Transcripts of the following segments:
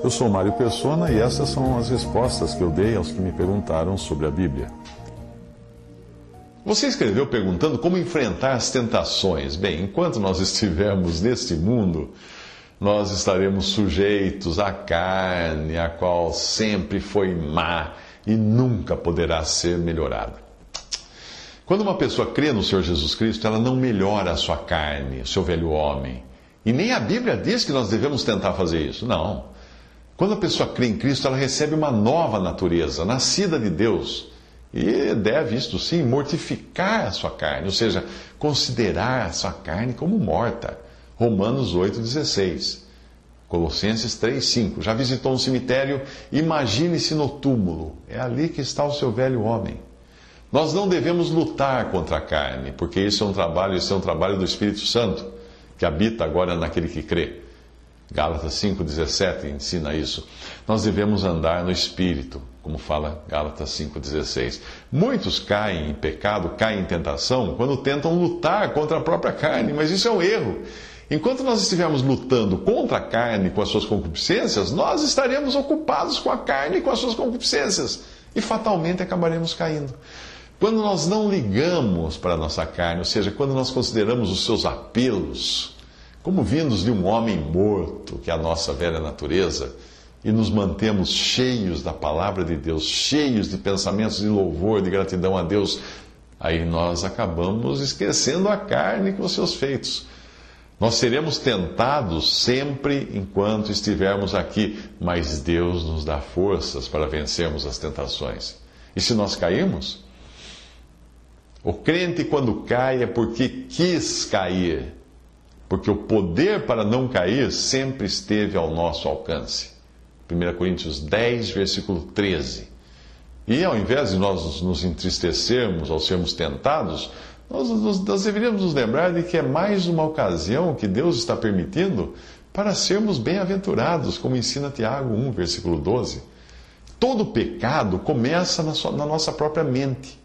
Eu sou Mário Persona e essas são as respostas que eu dei aos que me perguntaram sobre a Bíblia. Você escreveu perguntando como enfrentar as tentações. Bem, enquanto nós estivermos neste mundo, nós estaremos sujeitos à carne, a qual sempre foi má e nunca poderá ser melhorada. Quando uma pessoa crê no Senhor Jesus Cristo, ela não melhora a sua carne, o seu velho homem. E nem a Bíblia diz que nós devemos tentar fazer isso. Não. Quando a pessoa crê em Cristo, ela recebe uma nova natureza, nascida de Deus. E deve, isto sim, mortificar a sua carne, ou seja, considerar a sua carne como morta. Romanos 8,16. Colossenses 3,5. Já visitou um cemitério? Imagine-se no túmulo. É ali que está o seu velho homem. Nós não devemos lutar contra a carne, porque isso é um trabalho do Espírito Santo, que habita agora naquele que crê. Gálatas 5,17 ensina isso. Nós devemos andar no Espírito, como fala Gálatas 5,16. Muitos caem em pecado, caem em tentação, quando tentam lutar contra a própria carne, mas isso é um erro. Enquanto nós estivermos lutando contra a carne com as suas concupiscências, nós estaremos ocupados com a carne e com as suas concupiscências, e fatalmente acabaremos caindo. Quando nós não ligamos para a nossa carne, ou seja, quando nós consideramos os seus apelos como vindos de um homem morto, que é a nossa velha natureza, e nos mantemos cheios da palavra de Deus, cheios de pensamentos de louvor, de gratidão a Deus, aí nós acabamos esquecendo a carne com os seus feitos. Nós seremos tentados sempre enquanto estivermos aqui, mas Deus nos dá forças para vencermos as tentações. E se nós cairmos? O crente, quando cai, é porque quis cair. Porque o poder para não cair sempre esteve ao nosso alcance. 1 Coríntios 10, versículo 13. E ao invés de nós nos entristecermos ao sermos tentados, nós deveríamos nos lembrar de que é mais uma ocasião que Deus está permitindo para sermos bem-aventurados, como ensina Tiago 1, versículo 12. Todo pecado começa na nossa própria mente.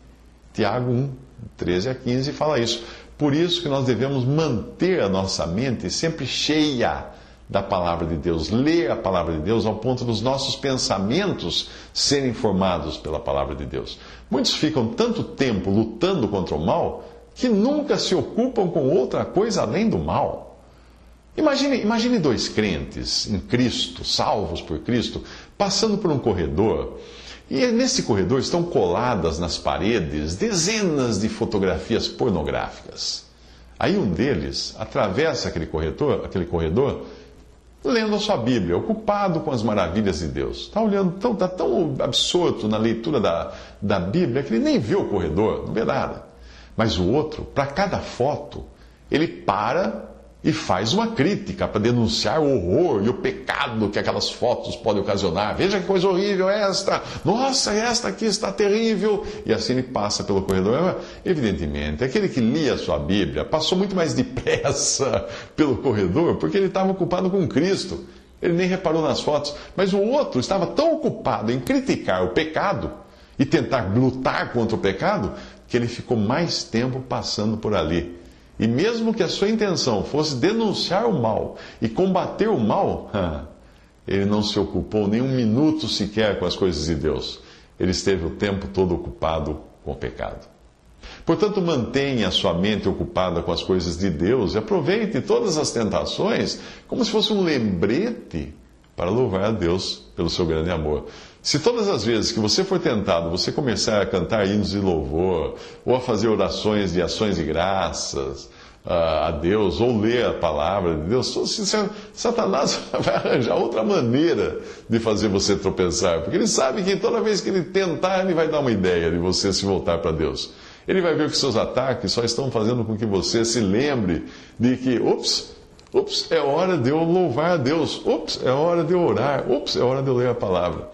Tiago 1, 13 a 15 fala isso. Por isso que nós devemos manter a nossa mente sempre cheia da palavra de Deus, ler a palavra de Deus ao ponto dos nossos pensamentos serem formados pela palavra de Deus. Muitos ficam tanto tempo lutando contra o mal que nunca se ocupam com outra coisa além do mal. Imagine dois crentes em Cristo, salvos por Cristo, passando por um corredor. E nesse corredor estão coladas nas paredes dezenas de fotografias pornográficas. Aí um deles atravessa aquele corredor lendo a sua Bíblia, ocupado com as maravilhas de Deus. Está tão absorto na leitura da Bíblia que ele nem vê o corredor, não vê nada. Mas o outro, para cada foto, ele para e faz uma crítica para denunciar o horror e o pecado que aquelas fotos podem ocasionar. Veja que coisa horrível esta! Nossa, esta aqui está terrível! E assim ele passa pelo corredor. Evidentemente, aquele que lia a sua Bíblia passou muito mais depressa pelo corredor porque ele estava ocupado com Cristo. Ele nem reparou nas fotos. Mas o outro estava tão ocupado em criticar o pecado e tentar lutar contra o pecado que ele ficou mais tempo passando por ali. E mesmo que a sua intenção fosse denunciar o mal e combater o mal, ele não se ocupou nem um minuto sequer com as coisas de Deus. Ele esteve o tempo todo ocupado com o pecado. Portanto, mantenha a sua mente ocupada com as coisas de Deus e aproveite todas as tentações como se fosse um lembrete para louvar a Deus pelo seu grande amor. Se todas as vezes que você for tentado, você começar a cantar hinos de louvor, ou a fazer orações de ações de graças a Deus, ou ler a palavra de Deus, Satanás vai arranjar outra maneira de fazer você tropeçar, porque ele sabe que toda vez que ele tentar, ele vai dar uma ideia de você se voltar para Deus. Ele vai ver que seus ataques só estão fazendo com que você se lembre de que, é hora de eu louvar a Deus, é hora de eu orar, é hora de eu ler a palavra.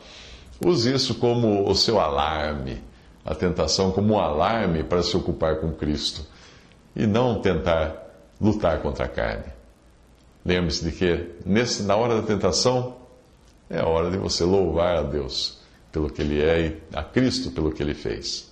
Use isso como o seu alarme, a tentação como um alarme para se ocupar com Cristo e não tentar lutar contra a carne. Lembre-se de que na hora da tentação é a hora de você louvar a Deus pelo que Ele é e a Cristo pelo que Ele fez.